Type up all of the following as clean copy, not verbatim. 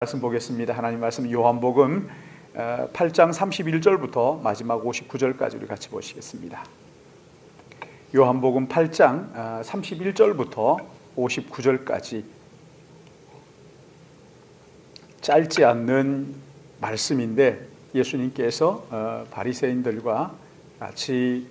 말씀 보겠습니다. 하나님 말씀 요한복음 8장 31절부터 마지막 59절까지 우리 같이 보시겠습니다. 요한복음 8장 31절부터 59절까지 짧지 않는 말씀인데 예수님께서 바리새인들과 같이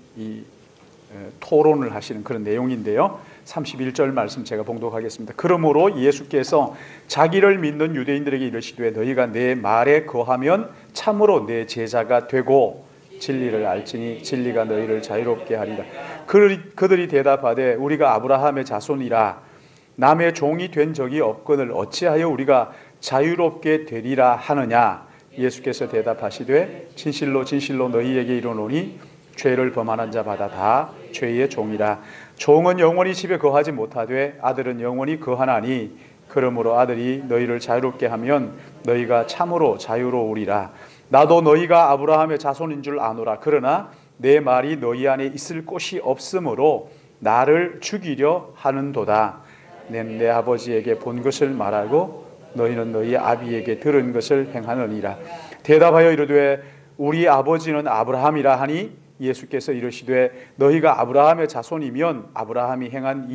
토론을 하시는 그런 내용인데요. 31절 말씀 제가 봉독하겠습니다. 그러므로 예수께서 자기를 믿는 유대인들에게 이르시되 너희가 내 말에 거하면 참으로 내 제자가 되고 진리를 알지니 진리가 너희를 자유롭게 하리라. 그들이 대답하되 우리가 아브라함의 자손이라 남의 종이 된 적이 없거늘 어찌하여 우리가 자유롭게 되리라 하느냐. 예수께서 대답하시되 진실로 진실로 너희에게 이르노니 죄를 범하는 자마다 다 죄의 종이라. 종은 영원히 집에 거하지 못하되 아들은 영원히 거하나니 그러므로 아들이 너희를 자유롭게 하면 너희가 참으로 자유로우리라. 나도 너희가 아브라함의 자손인 줄 아노라. 그러나 내 말이 너희 안에 있을 곳이 없으므로 나를 죽이려 하는도다. 내 아버지에게 본 것을 말하고 너희는 너희 아비에게 들은 것을 행하느니라. 대답하여 이르되 우리 아버지는 아브라함이라 하니 예수께서 이르시되 너희가 아브라함의 자손이면 아브라함이 행한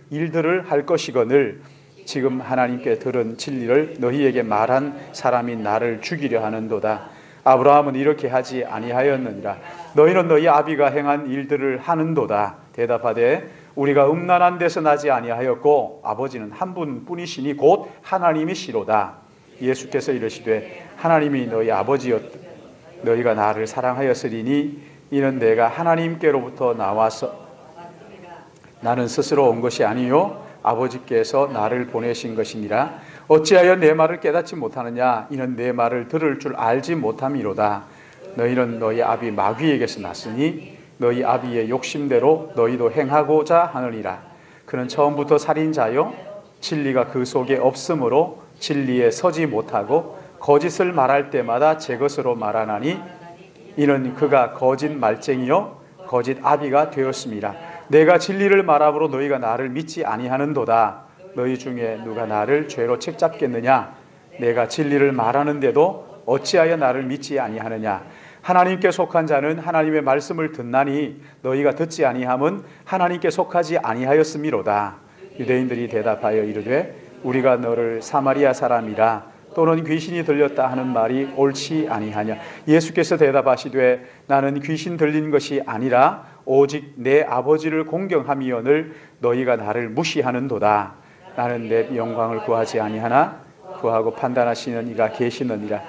일들을 할 것이거늘 지금 하나님께 들은 진리를 너희에게 말한 사람이 나를 죽이려 하는도다. 아브라함은 이렇게 하지 아니하였느니라. 너희는 너희 아비가 행한 일들을 하는도다. 대답하되 우리가 음란한 데서 나지 아니하였고 아버지는 한 분뿐이시니 곧 하나님이시로다. 예수께서 이르시되 하나님이 너희 아버지였다. 너희가 나를 사랑하였으리니 이는 내가 하나님께로부터 나와서 나는 스스로 온 것이 아니요 아버지께서 나를 보내신 것이니라. 어찌하여 내 말을 깨닫지 못하느냐. 이는 내 말을 들을 줄 알지 못함이로다. 너희는 너희 아비 마귀에게서 났으니 너희 아비의 욕심대로 너희도 행하고자 하느니라. 그는 처음부터 살인자요 진리가 그 속에 없으므로 진리에 서지 못하고 거짓을 말할 때마다 제 것으로 말하나니 이는 그가 거짓 말쟁이요 거짓 아비가 되었습니다. 내가 진리를 말함으로 너희가 나를 믿지 아니하는도다. 너희 중에 누가 나를 죄로 책잡겠느냐. 내가 진리를 말하는데도 어찌하여 나를 믿지 아니하느냐. 하나님께 속한 자는 하나님의 말씀을 듣나니 너희가 듣지 아니함은 하나님께 속하지 아니하였음이로다. 유대인들이 대답하여 이르되 우리가 너를 사마리아 사람이라 또는 귀신이 들렸다 하는 말이 옳지 아니하냐. 예수께서 대답하시되 나는 귀신 들린 것이 아니라 오직 내 아버지를 공경함이오늘 너희가 나를 무시하는도다. 나는 내 영광을 구하지 아니하나 구하고 판단하시는 이가 계시느니라.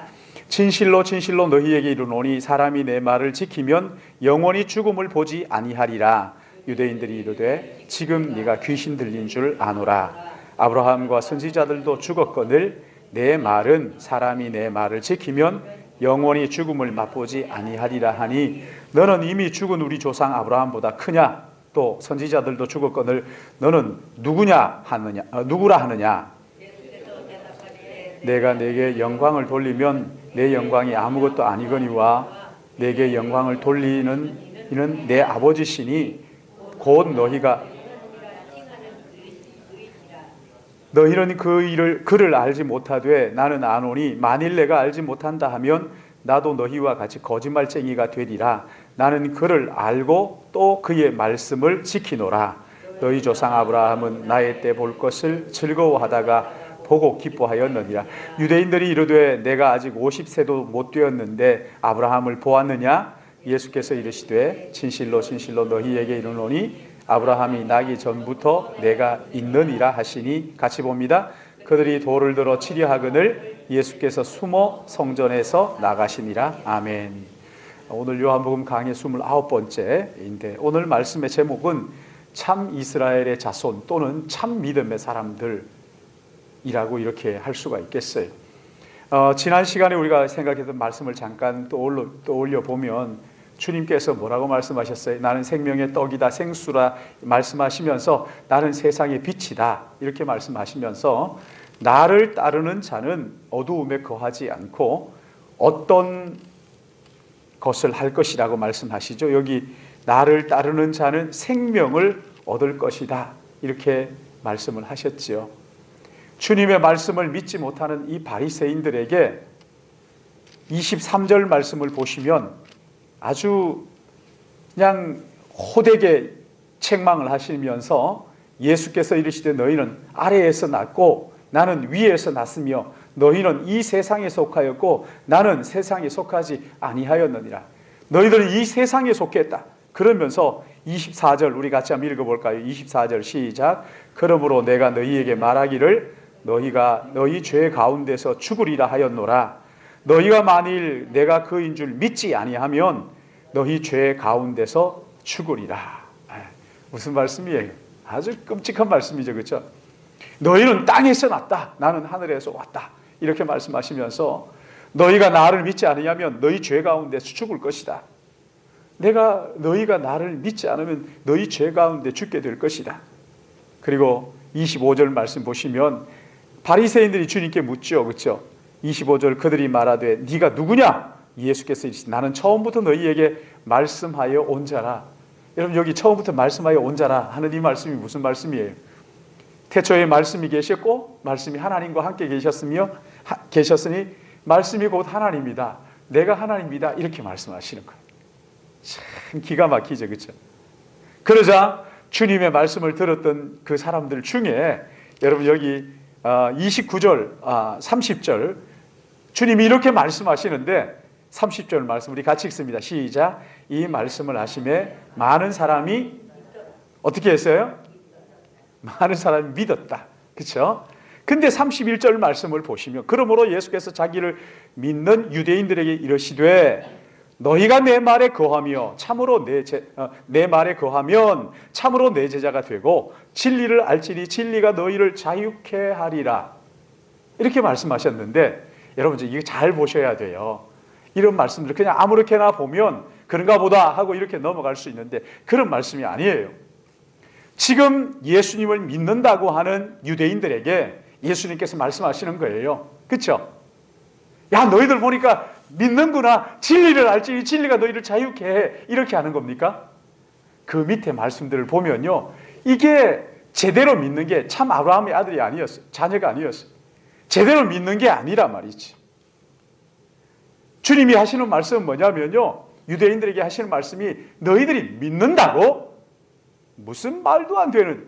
진실로 진실로 너희에게 이르노니 사람이 내 말을 지키면 영원히 죽음을 보지 아니하리라. 유대인들이 이르되 지금 네가 귀신 들린 줄 아노라. 아브라함과 선지자들도 죽었거늘 내 말은 사람이 내 말을 지키면 영원히 죽음을 맛보지 아니하리라 하니 너는 이미 죽은 우리 조상 아브라함보다 크냐. 또 선지자들도 죽었거늘 너는 누구라 하느냐. 내가 내게 영광을 돌리면 내 영광이 아무것도 아니거니와 내게 영광을 돌리는 이는 내 아버지시니 곧 너희는 그를 알지 못하되 나는 아노니 만일 내가 알지 못한다 하면 나도 너희와 같이 거짓말쟁이가 되리라. 나는 그를 알고 또 그의 말씀을 지키노라. 너희 조상 아브라함은 나의 때 볼 것을 즐거워하다가 보고 기뻐하였느니라. 유대인들이 이르되 내가 아직 50세도 못 되었는데 아브라함을 보았느냐. 예수께서 이르시되 진실로 진실로 너희에게 이르노니 아브라함이 나기 전부터 내가 있느니라 하시니 같이 봅니다. 그들이 돌을 들어 치려 하거늘 예수께서 숨어 성전에서 나가시니라. 아멘. 오늘 요한복음 강의 29번째인데 오늘 말씀의 제목은 참 이스라엘의 자손 또는 참 믿음의 사람들이라고 이렇게 할 수가 있겠어요. 지난 시간에 우리가 생각했던 말씀을 잠깐 떠올려 보면 주님께서 뭐라고 말씀하셨어요? 나는 생명의 떡이다, 생수라 말씀하시면서 나는 세상의 빛이다 이렇게 말씀하시면서 나를 따르는 자는 어두움에 거하지 않고 어떤 것을 할 것이라고 말씀하시죠. 여기 나를 따르는 자는 생명을 얻을 것이다 이렇게 말씀을 하셨지요. 주님의 말씀을 믿지 못하는 이 바리새인들에게 23절 말씀을 보시면 아주 그냥 호되게 책망을 하시면서 예수께서 이르시되 너희는 아래에서 났고 나는 위에서 났으며 너희는 이 세상에 속하였고 나는 세상에 속하지 아니하였느니라. 너희들은 이 세상에 속했다. 그러면서 24절 우리 같이 한번 읽어볼까요? 24절 시작. 그러므로 내가 너희에게 말하기를 너희가 너희 죄 가운데서 죽으리라 하였노라. 너희가 만일 내가 그인 줄 믿지 아니하면 너희 죄 가운데서 죽으리라. 무슨 말씀이에요? 아주 끔찍한 말씀이죠, 그렇죠? 너희는 땅에서 났다, 나는 하늘에서 왔다, 이렇게 말씀하시면서 너희가 나를 믿지 않으면 너희 죄 가운데서 죽을 것이다. 너희가 나를 믿지 않으면 너희 죄 가운데 죽게 될 것이다. 그리고 25절 말씀 보시면 바리새인들이 주님께 묻죠, 그렇죠? 25절 그들이 말하되 네가 누구냐? 예수께서 이르시되 나는 처음부터 너희에게 말씀하여 온 자라. 여러분 여기 처음부터 말씀하여 온 자라 하는 이 말씀이 무슨 말씀이에요? 태초에 말씀이 계셨고 말씀이 하나님과 함께 계셨으니 말씀이 곧 하나님이다. 내가 하나님이다. 이렇게 말씀하시는 거예요. 참 기가 막히죠, 그렇죠? 그러자 주님의 말씀을 들었던 그 사람들 중에 여러분 여기 29절, 30절 주님이 이렇게 말씀하시는데 30절 말씀 우리 같이 읽습니다. 시작. 이 말씀을 하심에 많은 사람이 어떻게 했어요? 많은 사람이 믿었다. 그렇죠? 근데 31절 말씀을 보시면 그러므로 예수께서 자기를 믿는 유대인들에게 이르시되 너희가 내 말에 거하며 참으로 내 말에 거하면 참으로 내 제자가 되고 진리를 알지니 진리가 너희를 자유케 하리라. 이렇게 말씀하셨는데 여러분 이거 잘 보셔야 돼요. 이런 말씀들 그냥 아무렇게나 보면 그런가 보다 하고 이렇게 넘어갈 수 있는데 그런 말씀이 아니에요. 지금 예수님을 믿는다고 하는 유대인들에게 예수님께서 말씀하시는 거예요. 그렇죠? 야 너희들 보니까 믿는구나. 진리를 알지 진리가 너희를 자유케 해. 이렇게 하는 겁니까? 그 밑에 말씀들을 보면요. 이게 제대로 믿는 게 참 아브라함의 아들이 아니었어요. 자녀가 아니었어요. 제대로 믿는 게 아니란 말이지. 주님이 하시는 말씀은 뭐냐면요. 유대인들에게 하시는 말씀이 너희들이 믿는다고? 무슨 말도 안 되는.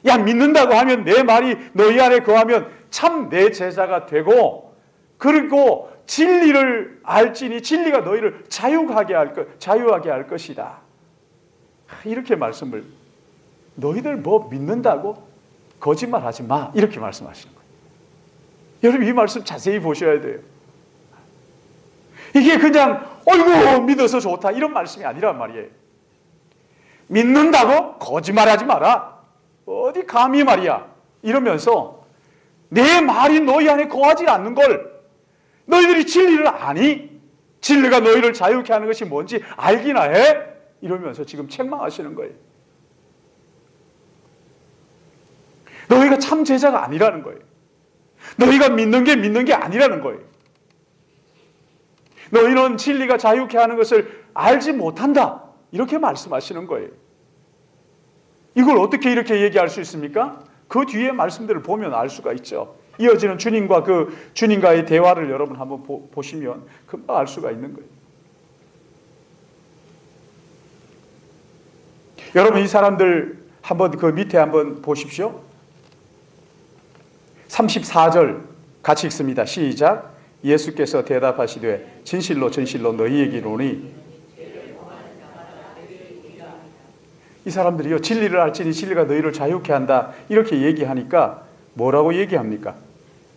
야 믿는다고 하면 내 말이 너희 안에 거하면 참 내 제자가 되고 그리고 진리를 알지니 진리가 너희를 자유하게 할 것이다. 이렇게 말씀을 너희들 뭐 믿는다고? 거짓말하지 마. 이렇게 말씀하시는 거예요. 여러분 이 말씀 자세히 보셔야 돼요. 이게 그냥 어이구 믿어서 좋다 이런 말씀이 아니란 말이에요. 믿는다고? 거짓말하지 마라. 어디 감히 말이야. 이러면서 내 말이 너희 안에 거하지 않는 걸 너희들이 진리를 아니? 진리가 너희를 자유케 하는 것이 뭔지 알기나 해? 이러면서 지금 책망하시는 거예요. 너희가 참 제자가 아니라는 거예요. 너희가 믿는 게 아니라는 거예요. 너희는 진리가 자유케 하는 것을 알지 못한다. 이렇게 말씀하시는 거예요. 이걸 어떻게 이렇게 얘기할 수 있습니까? 그 뒤에 말씀들을 보면 알 수가 있죠. 이어지는 주님과의 대화를 여러분 한번 보시면 금방 알 수가 있는 거예요. 여러분 이 사람들 한번 그 밑에 한번 보십시오. 34절 같이 읽습니다. 시작. 예수께서 대답하시되 진실로 진실로 너희에게 이르노니 이 사람들이요 진리를 알지니 진리가 너희를 자유케 한다 이렇게 얘기하니까 뭐라고 얘기합니까?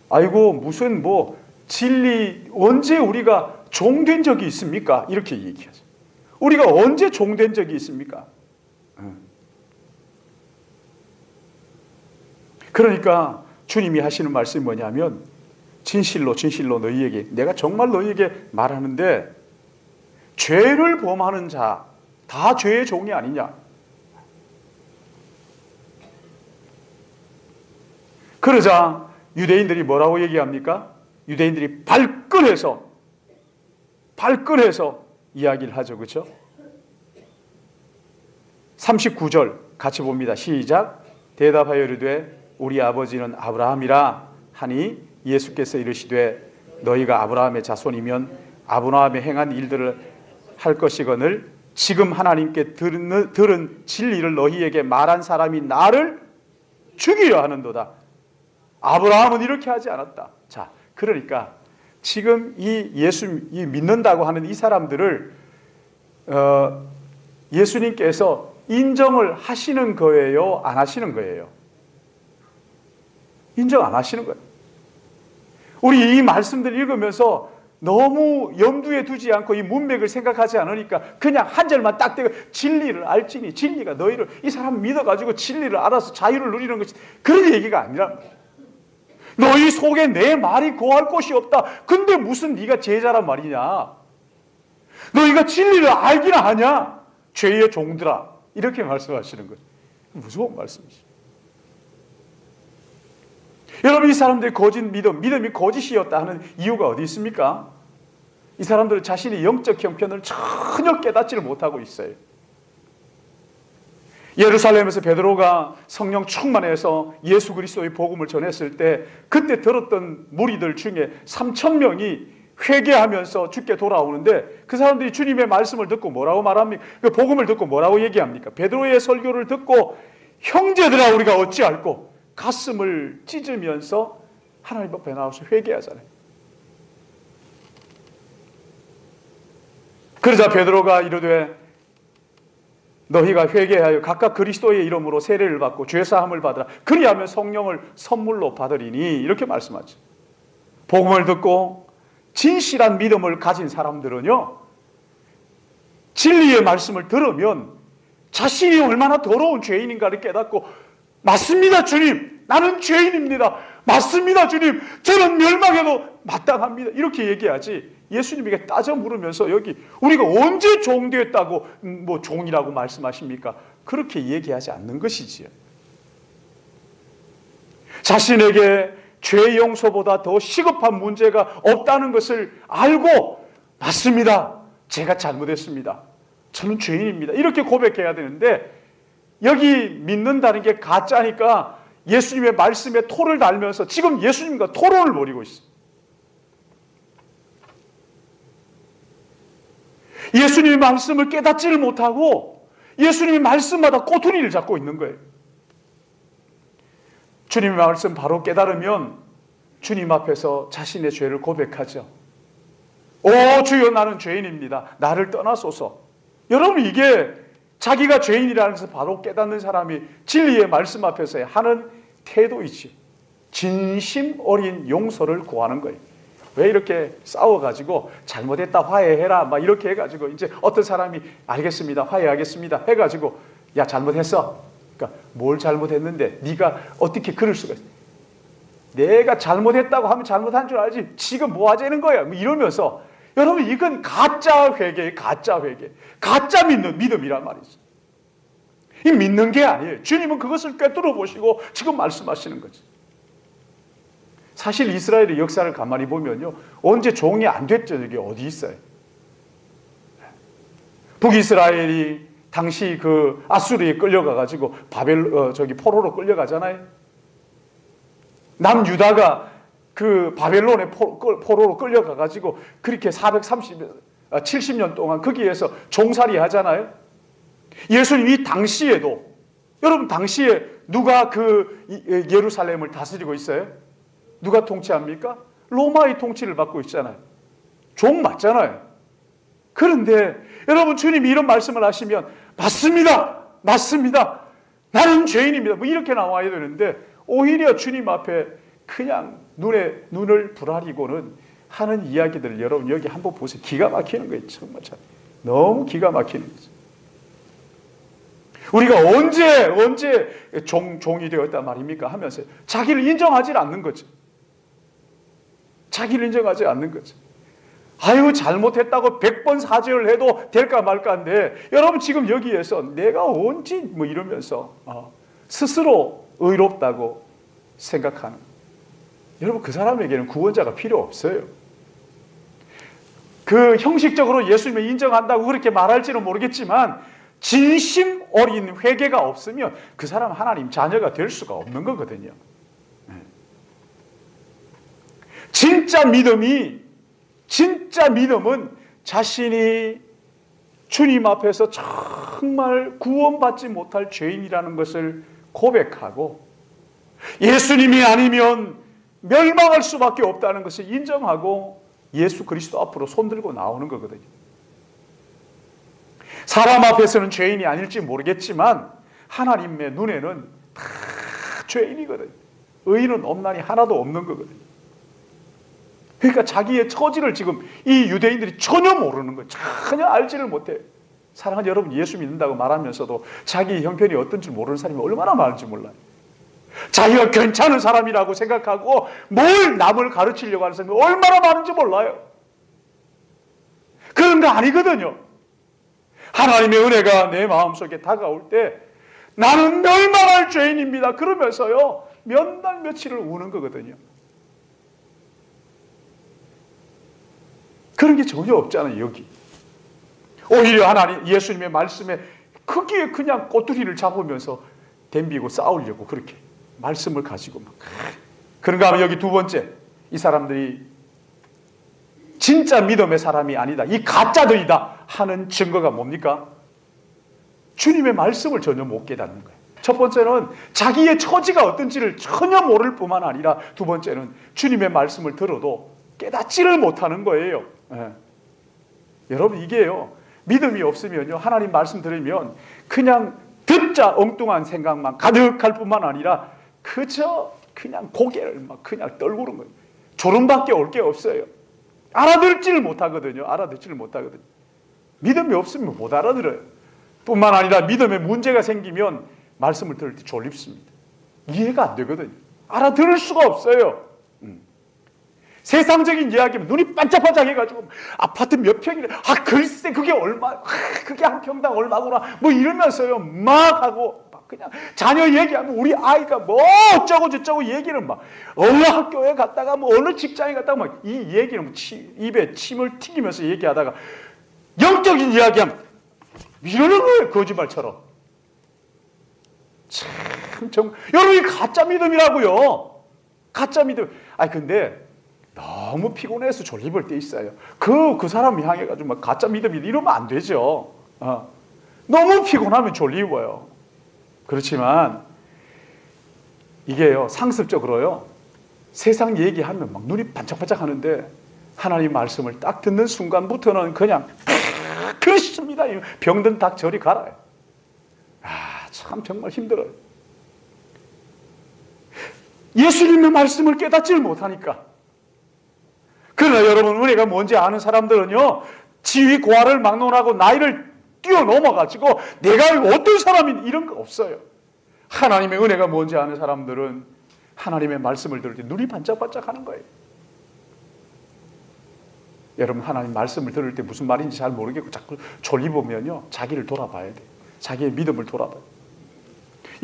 아이고 무슨 진리 언제 우리가 종된 적이 있습니까? 이렇게 얘기하죠. 우리가 언제 종된 적이 있습니까? 그러니까 주님이 하시는 말씀이 뭐냐면 진실로 진실로 너희에게 내가 정말 너희에게 말하는데 죄를 범하는 자 다 죄의 종이 아니냐? 그러자 유대인들이 뭐라고 얘기합니까? 유대인들이 발끈해서 이야기를 하죠. 그렇죠? 39절 같이 봅니다. 시작. 대답하여 이르되 우리 아버지는 아브라함이라 하니 예수께서 이르시되 너희가 아브라함의 자손이면 아브라함의 행한 일들을 할 것이거늘 지금 하나님께 들은 진리를 너희에게 말한 사람이 나를 죽이려 하는도다. 아브라함은 이렇게 하지 않았다. 자, 그러니까 지금 이 믿는다고 하는 이 사람들을 예수님께서 인정을 하시는 거예요? 안 하시는 거예요? 인정 안 하시는 거예요. 우리 이 말씀들 읽으면서 너무 염두에 두지 않고 이 문맥을 생각하지 않으니까 그냥 한 절만 딱 대고 진리를 알지니 진리가 너희를, 이 사람 믿어가지고 진리를 알아서 자유를 누리는 것이 그런 얘기가 아니라, 너희 속에 내 말이 거할 곳이 없다. 근데 무슨 네가 제자란 말이냐? 너희가 진리를 알기나 하냐? 죄의 종들아. 이렇게 말씀하시는 거예요. 무서운 말씀이죠. 여러분, 이 사람들의 거짓 믿음이 거짓이었다 하는 이유가 어디 있습니까? 이 사람들은 자신의 영적 형편을 전혀 깨닫지를 못하고 있어요. 예루살렘에서 베드로가 성령 충만해서 예수 그리스도의 복음을 전했을 때 그때 들었던 무리들 중에 3,000명이 회개하면서 주께 돌아오는데, 그 사람들이 주님의 말씀을 듣고 뭐라고 말합니까? 그 복음을 듣고 뭐라고 얘기합니까? 베드로의 설교를 듣고 형제들아 우리가 어찌할꼬 가슴을 찢으면서 하나님 앞에 나와서 회개하잖아요. 그러자 베드로가 이르되 너희가 회개하여 각각 그리스도의 이름으로 세례를 받고 죄사함을 받으라. 그리하면 성령을 선물로 받으리니, 이렇게 말씀하죠. 복음을 듣고 진실한 믿음을 가진 사람들은요, 진리의 말씀을 들으면 자신이 얼마나 더러운 죄인인가를 깨닫고, 맞습니다 주님, 나는 죄인입니다. 맞습니다 주님, 저는 멸망해도 마땅합니다. 이렇게 얘기하지, 예수님에게 따져 물으면서 여기 우리가 언제 종 되었다고 뭐 종이라고 말씀하십니까? 그렇게 얘기하지 않는 것이지요. 자신에게 죄 용서보다 더 시급한 문제가 없다는 것을 알고, 맞습니다, 제가 잘못했습니다, 저는 죄인입니다, 이렇게 고백해야 되는데, 여기 믿는다는 게 가짜니까 예수님의 말씀에 토를 달면서 지금 예수님과 토론을 벌이고 있어요. 예수님의 말씀을 깨닫지를 못하고 예수님의 말씀마다 꼬투리를 잡고 있는 거예요. 주님의 말씀 바로 깨달으면 주님 앞에서 자신의 죄를 고백하죠. 오 주여, 나는 죄인입니다, 나를 떠나소서. 여러분, 이게 자기가 죄인이라는 것을 바로 깨닫는 사람이 진리의 말씀 앞에서 하는 태도이지, 진심 어린 용서를 구하는 거예요. 왜 이렇게 싸워가지고 잘못했다 화해해라 막 이렇게 해가지고 이제 어떤 사람이 알겠습니다 화해하겠습니다 해가지고, 야 잘못했어. 그러니까 뭘 잘못했는데 네가 어떻게 그럴 수가 있어. 내가 잘못했다고 하면 잘못한 줄 알지 지금 뭐 하자는 거야 뭐 이러면서, 여러분 이건 가짜 회개예요. 가짜 회개, 가짜 믿음이란 말이죠. 이 믿는 게 아니에요. 주님은 그것을 꿰뚫어 보시고 지금 말씀하시는 거죠. 사실 이스라엘의 역사를 가만히 보면요, 언제 종이 안 됐죠? 이게 어디 있어요? 북이스라엘이 당시 그 아수르에 끌려가가지고 포로로 끌려가잖아요. 남유다가 그 바벨론의 포로로 끌려가가지고 그렇게 70년 동안 거기에서 종살이 하잖아요. 예수님이 당시에도, 여러분 당시에 누가 그 예루살렘을 다스리고 있어요? 누가 통치합니까? 로마의 통치를 받고 있잖아요. 종 맞잖아요. 그런데 여러분, 주님이 이런 말씀을 하시면 맞습니다, 맞습니다, 나는 죄인입니다 뭐 이렇게 나와야 되는데, 오히려 주님 앞에 그냥 눈을 부라리고는 하는 이야기들을 여러분 여기 한번 보세요. 기가 막히는 거예요. 정말 참 너무 기가 막히는 거죠. 우리가 언제 종이 되었단 말입니까 하면서 자기를 인정하지 않는 거죠. 자기를 인정하지 않는 거죠. 아유 잘못했다고 100번 사죄를 해도 될까 말까인데, 여러분 지금 여기에서 내가 언제 뭐 이러면서 스스로 의롭다고 생각하는, 여러분 그 사람에게는 구원자가 필요 없어요. 그 형식적으로 예수님을 인정한다고 그렇게 말할지는 모르겠지만 진심 어린 회개가 없으면 그 사람 하나님 자녀가 될 수가 없는 거거든요. 진짜 믿음은 자신이 주님 앞에서 정말 구원받지 못할 죄인이라는 것을 고백하고 예수님이 아니면 멸망할 수밖에 없다는 것을 인정하고 예수 그리스도 앞으로 손들고 나오는 거거든요. 사람 앞에서는 죄인이 아닐지 모르겠지만 하나님의 눈에는 다 죄인이거든요. 의인은 없나니 하나도 없는 거거든요. 그러니까 자기의 처지를 지금 이 유대인들이 전혀 모르는 거예요. 전혀 알지를 못해요. 사랑하는 여러분, 예수 믿는다고 말하면서도 자기 형편이 어떤지 모르는 사람이 얼마나 많은지 몰라요. 자기가 괜찮은 사람이라고 생각하고 뭘 남을 가르치려고 하는 사람이 얼마나 많은지 몰라요. 그런 거 아니거든요. 하나님의 은혜가 내 마음속에 다가올 때 나는 멸망할 죄인입니다 그러면서요 몇 날 며칠을 우는 거거든요. 그런 게 전혀 없잖아요. 여기 오히려 하나님 예수님의 말씀에 거기에 그냥 꼬투리를 잡으면서 덤비고 싸우려고 그렇게 말씀을 가지고 막. 그런가 하면 여기 두 번째, 이 사람들이 진짜 믿음의 사람이 아니다, 이 가짜들이다 하는 증거가 뭡니까? 주님의 말씀을 전혀 못 깨닫는 거예요. 첫 번째는 자기의 처지가 어떤지를 전혀 모를 뿐만 아니라 두 번째는 주님의 말씀을 들어도 깨닫지를 못하는 거예요. 여러분, 이게요, 믿음이 없으면요, 하나님 말씀 들으면 그냥 듣자 엉뚱한 생각만 가득할 뿐만 아니라 그저 그냥 고개를 막 그냥 떨구는 거예요. 졸음밖에 올 게 없어요. 알아듣지를 못하거든요. 믿음이 없으면 못 알아들어요. 뿐만 아니라 믿음에 문제가 생기면 말씀을 들을 때 졸립습니다. 이해가 안 되거든요. 알아들을 수가 없어요. 세상적인 이야기면 눈이 반짝반짝 해가지고 아파트 몇 평이래, 글쎄 그게 얼마, 그게 한 평당 얼마구나 뭐 이러면서요 막 하고 막 그냥 자녀 얘기하면 우리 아이가 뭐 어쩌고 저쩌고 얘기를 막 어느 학교에 갔다가 뭐 어느 직장에 갔다가 막 이 얘기는 입에 침을 튀기면서 얘기하다가 영적인 이야기하면 이러는 거예요. 거짓말처럼. 참 정말 여러분, 이 가짜 믿음이라고요. 가짜 믿음. 근데 너무 피곤해서 졸립을 때 있어요. 그 사람 향해가지고 막 가짜 믿음이 이러면 안 되죠. 너무 피곤하면 졸리워요. 그렇지만 이게요, 상습적으로요, 세상 얘기하면 막 눈이 반짝반짝 하는데 하나님 말씀을 딱 듣는 순간부터는 그냥 그렇습니다. 병든 닭 저리 가라. 참 정말 힘들어요. 예수님의 말씀을 깨닫지를 못하니까. 그러나 여러분, 은혜가 뭔지 아는 사람들은요, 지위 고하를 막론하고 나이를 뛰어넘어가지고 내가 어떤 사람인 이런 거 없어요. 하나님의 은혜가 뭔지 아는 사람들은 하나님의 말씀을 들을 때 눈이 반짝반짝 하는 거예요. 여러분, 하나님 말씀을 들을 때 무슨 말인지 잘 모르겠고 자꾸 졸리보면요, 자기를 돌아봐야 돼요. 자기의 믿음을 돌아봐요.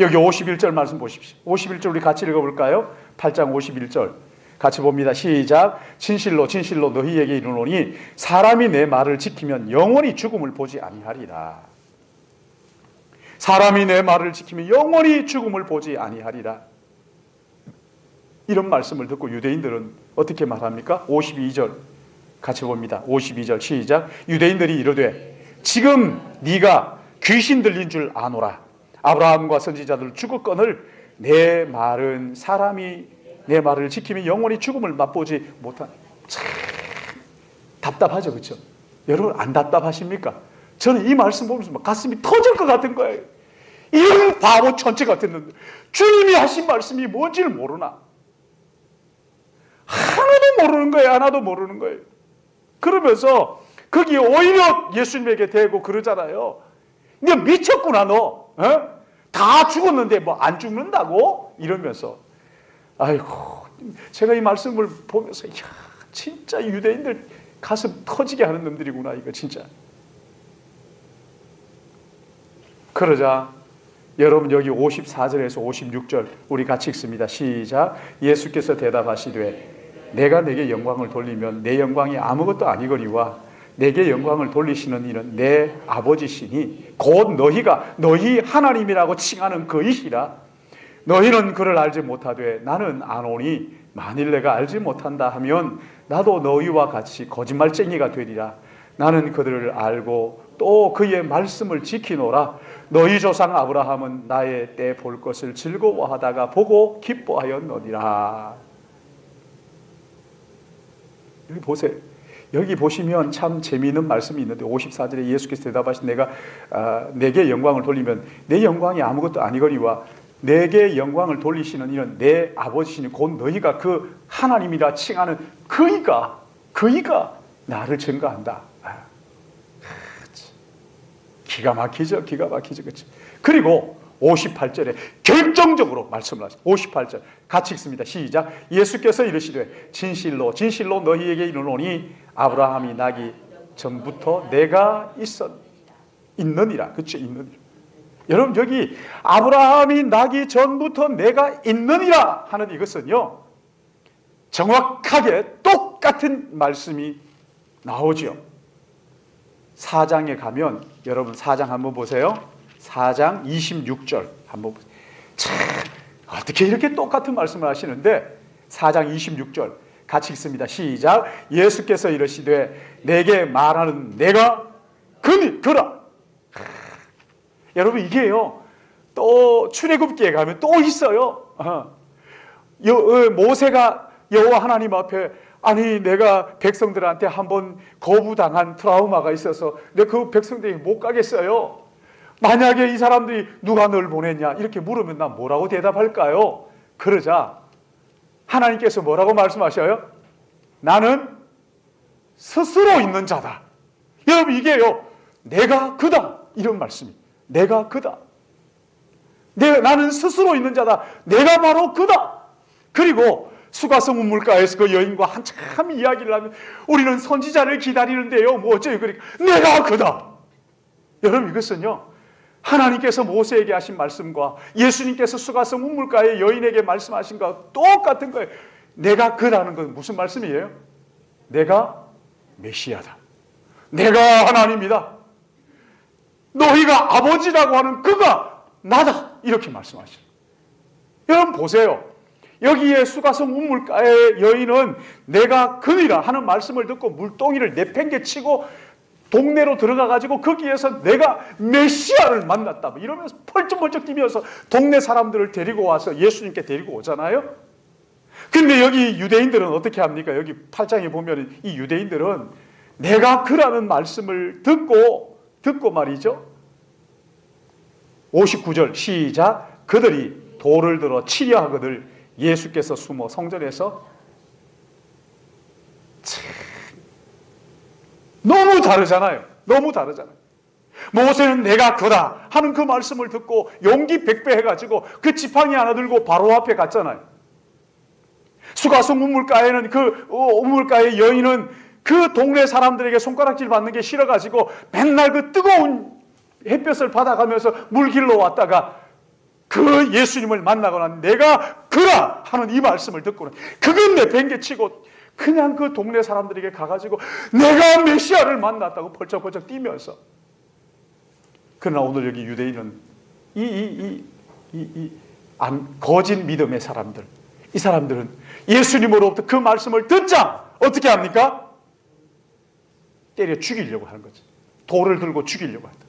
여기 51절 말씀 보십시오. 51절 우리 같이 읽어볼까요? 8장 51절 같이 봅니다. 시작. 진실로 진실로 너희에게 이르노니 사람이 내 말을 지키면 영원히 죽음을 보지 아니하리라. 사람이 내 말을 지키면 영원히 죽음을 보지 아니하리라. 이런 말씀을 듣고 유대인들은 어떻게 말합니까? 52절 같이 봅니다. 52절 시작. 유대인들이 이르되 지금 네가 귀신 들린 줄 아노라. 아브라함과 선지자들 죽었거늘 내 말은 사람이 내 말을 지키면 영원히 죽음을 맛보지 못한. 참 답답하죠, 그렇죠? 여러분, 안 답답하십니까? 저는 이 말씀 보면서 막 가슴이 터질 것 같은 거예요. 이런 바보 천체 같은 놈들, 주님이 하신 말씀이 뭔지를 모르나? 하나도 모르는 거예요. 그러면서 거기에 오히려 예수님에게 대고 그러잖아요. 너 미쳤구나, 너. 다 죽었는데 뭐 안 죽는다고? 이러면서. 아이고, 제가 이 말씀을 보면서 진짜 유대인들 가슴 터지게 하는 놈들이구나, 이거 진짜. 그러자 여러분, 여기 54절에서 56절 우리 같이 읽습니다. 시작. 예수께서 대답하시되 내가 내게 영광을 돌리면 내 영광이 아무것도 아니거니와 내게 영광을 돌리시는 이는 내 아버지시니 곧 너희가 너희 하나님이라고 칭하는 그이시라. 너희는 그를 알지 못하되 나는 아노니 만일 내가 알지 못한다 하면 나도 너희와 같이 거짓말쟁이가 되리라. 나는 그들을 알고 또 그의 말씀을 지키노라. 너희 조상 아브라함은 나의 때 볼 것을 즐거워하다가 보고 기뻐하였느니라. 여기 보세요. 여기 보시면 참 재미있는 말씀이 있는데 54절에 예수께서 대답하신 내게 영광을 돌리면 내 영광이 아무것도 아니거니와 내게 영광을 돌리시는 이는 내 아버지시니 곧 너희가 그 하나님이라 칭하는 그이가 나를 증거한다. 기가 막히죠. 기가 막히죠. 그렇죠? 그리고 58절에 결정적으로 말씀을 하십니다. 58절 같이 읽습니다. 시작. 예수께서 이르시되 진실로 진실로 너희에게 이르노니 아브라함이 나기 전부터 내가 있느니라. 그렇죠? 있느니라. 여러분 여기 아브라함이 나기 전부터 내가 있느니라 하는 이것은요 정확하게 똑같은 말씀이 나오죠. 4장에 가면 여러분 4장 한번 보세요. 4장 26절 한번 보세요. 참 어떻게 이렇게 똑같은 말씀을 하시는데 4장 26절 같이 읽습니다. 시작. 예수께서 이르시되 내게 말하는 내가 그라. 여러분 이게요 또 출애굽기에 가면 또 있어요. 모세가 여호와 하나님 앞에 아니 내가 백성들한테 한번 거부당한 트라우마가 있어서 내가 그 백성들이 못 가겠어요. 만약에 이 사람들이 누가 널 보냈냐 이렇게 물으면 난 뭐라고 대답할까요? 그러자 하나님께서 뭐라고 말씀하셔요? 나는 스스로 있는 자다. 여러분 이게요 내가 그다 이런 말씀이 내가 그다. 나는 스스로 있는 자다. 내가 바로 그다. 그리고 수가성 우물가에서 그 여인과 한참 이야기를 하면 우리는 선지자를 기다리는데요 뭐 어째요? 그러니까 내가 그다. 여러분 이것은요 하나님께서 모세에게 하신 말씀과 예수님께서 수가성 우물가의 여인에게 말씀하신 것과 똑같은 거예요. 내가 그라는 건 무슨 말씀이에요? 내가 메시아다. 내가 하나님이다. 너희가 아버지라고 하는 그가 나다. 이렇게 말씀하시죠. 여러분 보세요. 여기에 수가성 우물가의 여인은 내가 그니라 하는 말씀을 듣고 물동이를 내팽개치고 동네로 들어가가지고 거기에서 내가 메시아를 만났다 이러면서 펄쩍펄쩍 뛰면서 동네 사람들을 데리고 와서 예수님께 데리고 오잖아요. 근데 여기 유대인들은 어떻게 합니까? 여기 8장에 보면 이 유대인들은 내가 그라는 말씀을 듣고 말이죠 59절 시작. 그들이 돌을 들어 치려 하거늘 예수께서 숨어 성전에서 너무 다르잖아요. 너무 다르잖아요. 모세는 내가 그다 하는 그 말씀을 듣고 용기 백배 해가지고 그 지팡이 하나 들고 바로 앞에 갔잖아요. 수가성 우물가에는 그 우물가의 여인은 그 동네 사람들에게 손가락질 받는 게 싫어가지고 맨날 그 뜨거운 햇볕을 받아가면서 물길로 왔다가 그 예수님을 만나거나 내가 그라 하는 이 말씀을 듣고는 그건 내팽개치고 그냥 그 동네 사람들에게 가가지고 내가 메시아를 만났다고 펄쩍펄쩍 뛰면서. 그러나 오늘 여기 유대인은 거짓 믿음의 사람들, 이 사람들은 예수님으로부터 그 말씀을 듣자 어떻게 합니까? 때려 죽이려고 하는 거죠. 돌을 들고 죽이려고 한다.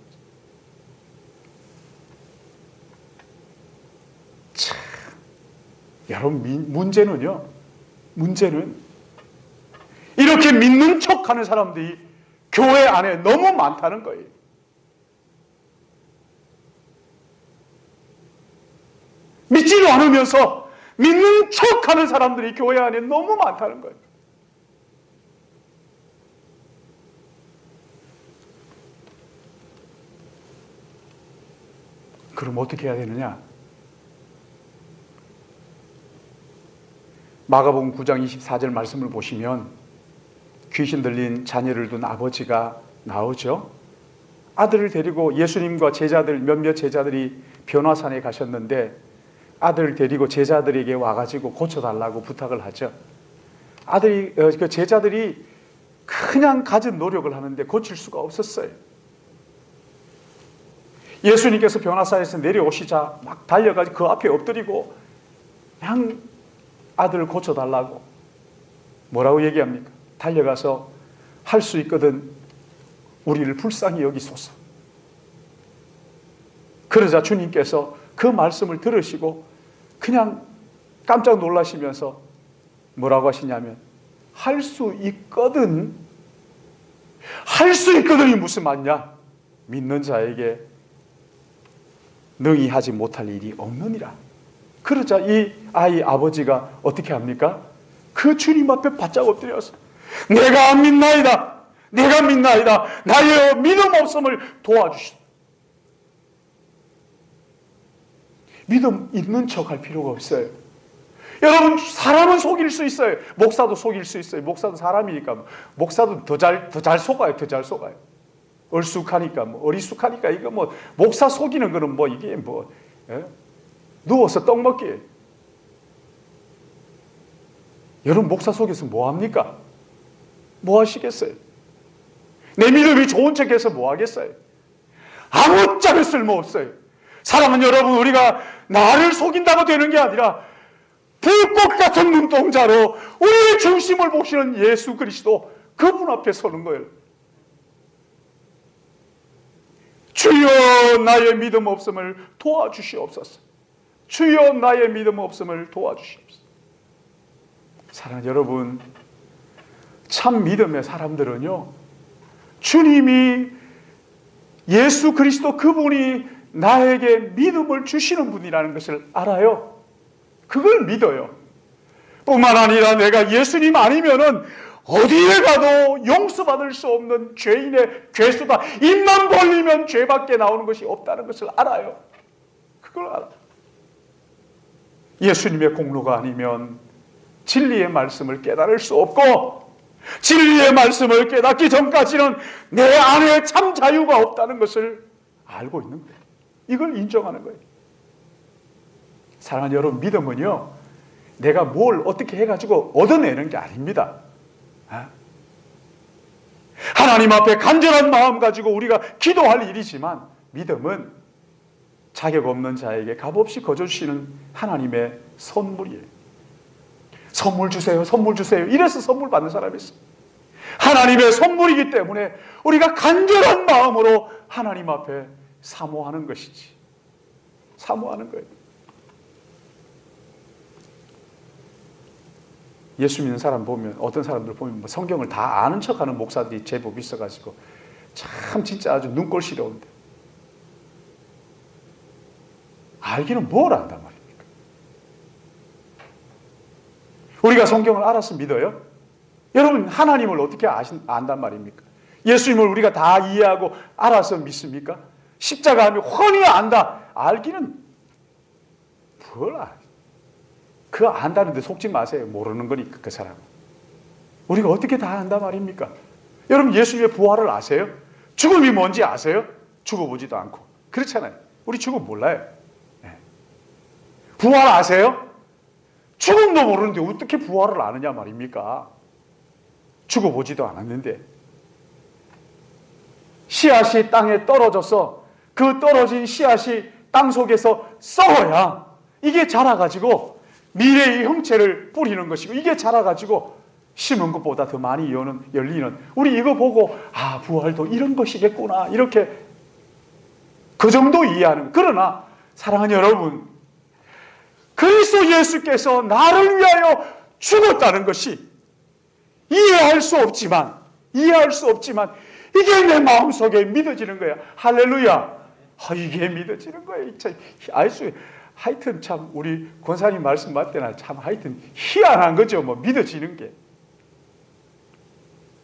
참, 여러분 문제는 이렇게 믿는 척하는 사람들이 교회 안에 너무 많다는 거예요. 믿지도 않으면서 믿는 척하는 사람들이 교회 안에 너무 많다는 거예요. 그럼 어떻게 해야 되느냐? 마가복음 9장 24절 말씀을 보시면 귀신 들린 자녀를 둔 아버지가 나오죠. 아들을 데리고 예수님과 제자들 몇몇 제자들이 변화산에 가셨는데 아들을 데리고 제자들에게 와가지고 고쳐달라고 부탁을 하죠. 그 제자들이 그냥 가진 노력을 하는데 고칠 수가 없었어요. 예수님께서 변화사에서 내려오시자 막 달려가지고 그 앞에 엎드리고 그냥 아들을 고쳐달라고 뭐라고 얘기합니까? 달려가서 할 수 있거든 우리를 불쌍히 여기소서. 그러자 주님께서 그 말씀을 들으시고 그냥 깜짝 놀라시면서 뭐라고 하시냐면 할 수 있거든, 할 수 있거든이 무슨 말이냐? 믿는 자에게 능히 하지 못할 일이 없느니라. 그러자 이 아이 아버지가 어떻게 합니까? 그 주님 앞에 바짝 엎드려서 내가 믿나이다, 내가 믿나이다, 나의 믿음 없음을 도와주시오. 믿음 있는 척 할 필요가 없어요. 여러분, 사람은 속일 수 있어요. 목사도 속일 수 있어요. 목사도 사람이니까. 목사도 더 잘 속아요. 더 잘 속아요. 얼쑥하니까, 어리숙하니까, 이거 목사 속이는 거는 이게 예? 누워서 떡 먹기. 여러분, 목사 속에서 뭐 합니까? 뭐 하시겠어요? 내 믿음이 좋은 척해서 뭐 하겠어요? 아무짝에 쓸모없어요. 사랑하는 여러분, 우리가 나를 속인다고 되는 게 아니라 불꽃 같은 눈동자로 우리의 중심을 보시는 예수 그리스도, 그분 앞에 서는 거예요. 주여 나의 믿음 없음을 도와주시옵소서. 주여 나의 믿음 없음을 도와주시옵소서. 사랑하는 여러분, 참 믿음의 사람들은요, 주님이 예수 그리스도 그분이 나에게 믿음을 주시는 분이라는 것을 알아요. 그걸 믿어요. 뿐만 아니라 내가 예수님 아니면은 어디에 가도 용서받을 수 없는 죄인의 죄수다. 입만 벌리면 죄밖에 나오는 것이 없다는 것을 알아요. 그걸 알아요. 예수님의 공로가 아니면 진리의 말씀을 깨달을 수 없고, 진리의 말씀을 깨닫기 전까지는 내 안에 참 자유가 없다는 것을 알고 있는 거예요. 이걸 인정하는 거예요. 사랑하는 여러분, 믿음은요, 내가 뭘 어떻게 해가지고 얻어내는 게 아닙니다. 하나님 앞에 간절한 마음 가지고 우리가 기도할 일이지만, 믿음은 자격 없는 자에게 값없이 거저주시는 하나님의 선물이에요. 선물 주세요, 선물 주세요. 이래서 선물 받는 사람이 있어요. 하나님의 선물이기 때문에 우리가 간절한 마음으로 하나님 앞에 사모하는 것이지. 사모하는 거예요. 예수 믿는 사람 보면, 어떤 사람들 보면 성경을 다 아는 척하는 목사들이 제법 있어가지고 참 진짜 아주 눈꼴 시려운데, 알기는 뭘 안단 말입니까? 우리가 성경을 알아서 믿어요? 여러분, 하나님을 어떻게 안단 말입니까? 예수님을 우리가 다 이해하고 알아서 믿습니까? 십자가 하면 훤히 안다. 알기는 뭘 알아요? 그거 안다는데 속지 마세요. 모르는 거니까, 그 사람은. 우리가 어떻게 다 안단 말입니까? 여러분, 예수님의 부활을 아세요? 죽음이 뭔지 아세요? 죽어보지도 않고. 그렇잖아요. 우리 죽음 몰라요. 네. 부활 아세요? 죽음도 모르는데 어떻게 부활을 아느냐 말입니까? 죽어보지도 않았는데. 씨앗이 땅에 떨어져서 그 떨어진 씨앗이 땅 속에서 썩어야 이게 자라가지고 미래의 형체를 뿌리는 것이고, 이게 자라가지고 심은 것보다 더 많이 열리는, 우리 이거 보고 부활도 이런 것이겠구나, 이렇게 그 정도 이해하는. 그러나 사랑하는 여러분, 그리스도 예수께서 나를 위하여 죽었다는 것이 이해할 수 없지만 이게 내 마음속에 믿어지는 거야. 할렐루야. 이게 믿어지는 거예요. 하여튼 참 우리 권사님 말씀 받을 때나 참 하여튼 희한한 거죠. 믿어지는 게.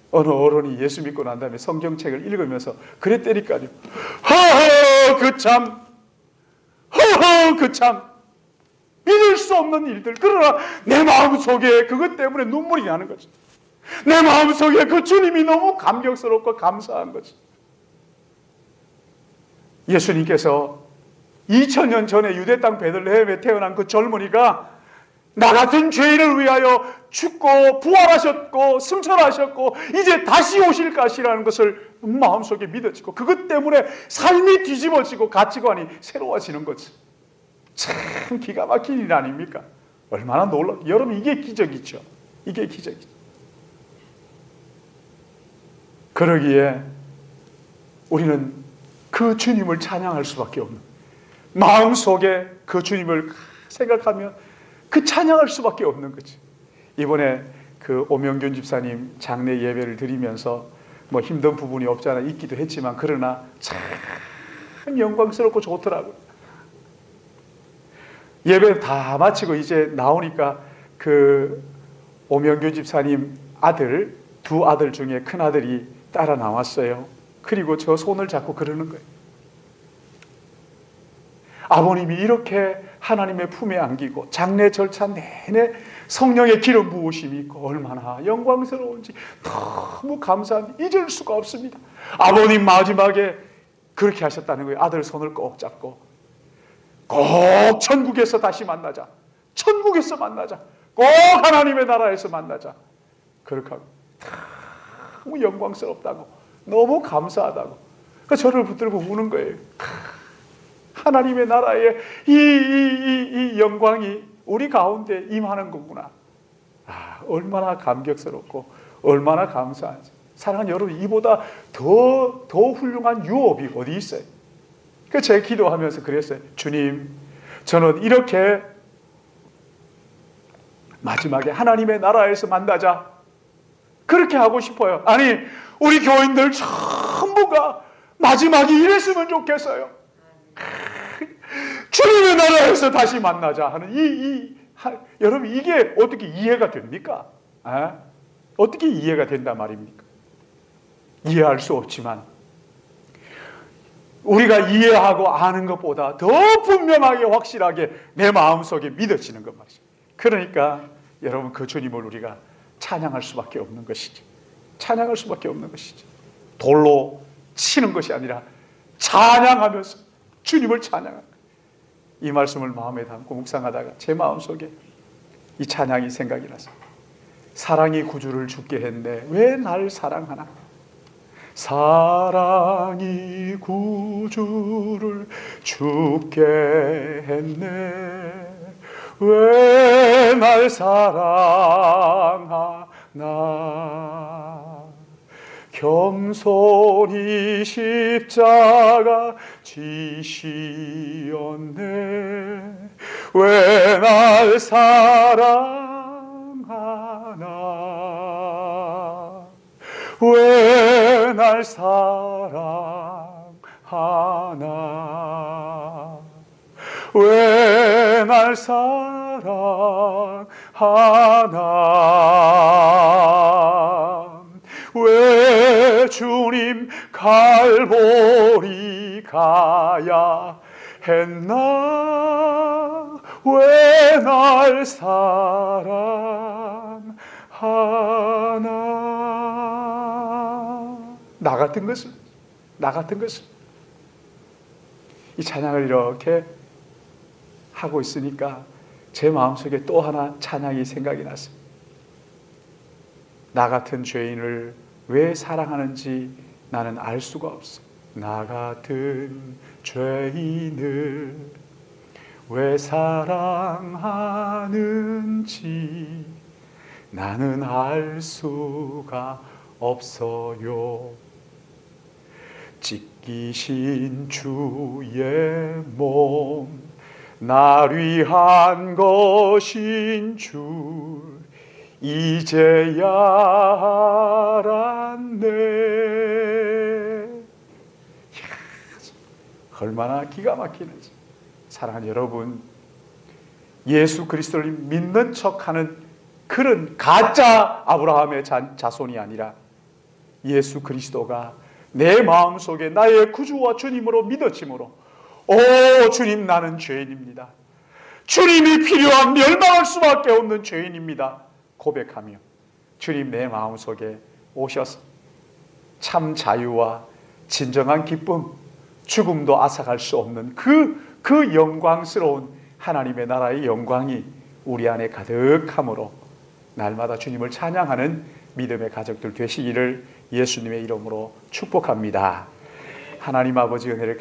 어느 어른이 예수 믿고 난 다음에 성경책을 읽으면서 그랬다니까요. 그 참 믿을 수 없는 일들. 그러나 내 마음속에 그것 때문에 눈물이 나는 거죠. 내 마음속에 그 주님이 너무 감격스럽고 감사한 거죠. 예수님께서 2000년 전에 유대 땅 베들레헴에 태어난 그 젊은이가 나 같은 죄인을 위하여 죽고 부활하셨고 승천하셨고 이제 다시 오실 것이라는 것을 마음속에 믿어지고, 그것 때문에 삶이 뒤집어지고 가치관이 새로워지는 거지. 참 기가 막힌 일 아닙니까? 얼마나 놀라. 여러분, 이게 기적이죠. 이게 기적이죠. 그러기에 우리는 그 주님을 찬양할 수밖에 없는, 마음속에 그 주님을 생각하며 그 찬양할 수밖에 없는 거지. 이번에 그 오명균 집사님 장례 예배를 드리면서 뭐 힘든 부분이 없지 않아 있기도 했지만, 그러나 참 영광스럽고 좋더라고요. 예배 다 마치고 이제 나오니까 그 오명균 집사님 아들, 두 아들 중에 큰 아들이 따라 나왔어요. 그리고 저 손을 잡고 그러는 거예요. 아버님이 이렇게 하나님의 품에 안기고 장례 절차 내내 성령의 기름 부으심이 있고 얼마나 영광스러운지 너무 감사합니다. 잊을 수가 없습니다. 아버님 마지막에 그렇게 하셨다는 거예요. 아들 손을 꼭 잡고 꼭 천국에서 다시 만나자, 천국에서 만나자, 꼭 하나님의 나라에서 만나자, 그렇게 하고 너무 영광스럽다고, 너무 감사하다고, 그러니까 저를 붙들고 우는 거예요. 하나님의 나라의 이 영광이 우리 가운데 임하는 거구나. 얼마나 감격스럽고 얼마나 감사하지. 사랑하는 여러분, 이보다 더 훌륭한 유업이 어디 있어요? 그 제가 기도하면서 그랬어요. 주님, 저는 이렇게 마지막에 하나님의 나라에서 만나자, 그렇게 하고 싶어요. 아니, 우리 교인들 전부가 마지막이 이랬으면 좋겠어요. 주님의 나라에서 다시 만나자 하는 여러분, 이게 어떻게 이해가 됩니까? 어떻게 이해가 된단 말입니까? 이해할 수 없지만 우리가 이해하고 아는 것보다 더 분명하게 확실하게 내 마음속에 믿어지는 것 말이죠. 그러니까 여러분, 그 주님을 우리가 찬양할 수밖에 없는 것이지. 찬양할 수밖에 없는 것이지. 돌로 치는 것이 아니라 찬양하면서 주님을 찬양하는 거예요. 이 말씀을 마음에 담고 묵상하다가 제 마음속에 이 찬양이 생각이 나서, 사랑이 구주를 죽게 했네, 왜 날 사랑하나. 사랑이 구주를 죽게 했네, 왜 날 사랑하나. 겸손히 십자가 지시었네, 왜 날 사랑하나, 왜 날 사랑하나, 왜 날 사랑하나, 왜 주님 갈보리 가야 했나, 왜 날 사랑하나. 나 같은 것을 이 찬양을 이렇게 하고 있으니까 제 마음속에 또 하나 찬양이 생각이 났습니다. 나 같은 죄인을 왜 사랑하는지 나는 알 수가 없어. 나 같은 죄인을 왜 사랑하는지 나는 알 수가 없어요. 찢기신 주의 몸 날 위한 것인 줄 이제야 알았네. 얼마나 기가 막히는지. 사랑하는 여러분, 예수 그리스도를 믿는 척하는 그런 가짜 아브라함의 자손이 아니라 예수 그리스도가 내 마음속에 나의 구주와 주님으로 믿어짐으로, 오 주님, 나는 죄인입니다, 주님이 필요한 멸망할 수밖에 없는 죄인입니다 고백하며 주님 내 마음속에 오셔서 참 자유와 진정한 기쁨, 죽음도 앗아갈 수 없는 그 영광스러운 하나님의 나라의 영광이 우리 안에 가득함으로 날마다 주님을 찬양하는 믿음의 가족들 되시기를 예수님의 이름으로 축복합니다. 하나님 아버지 은혜를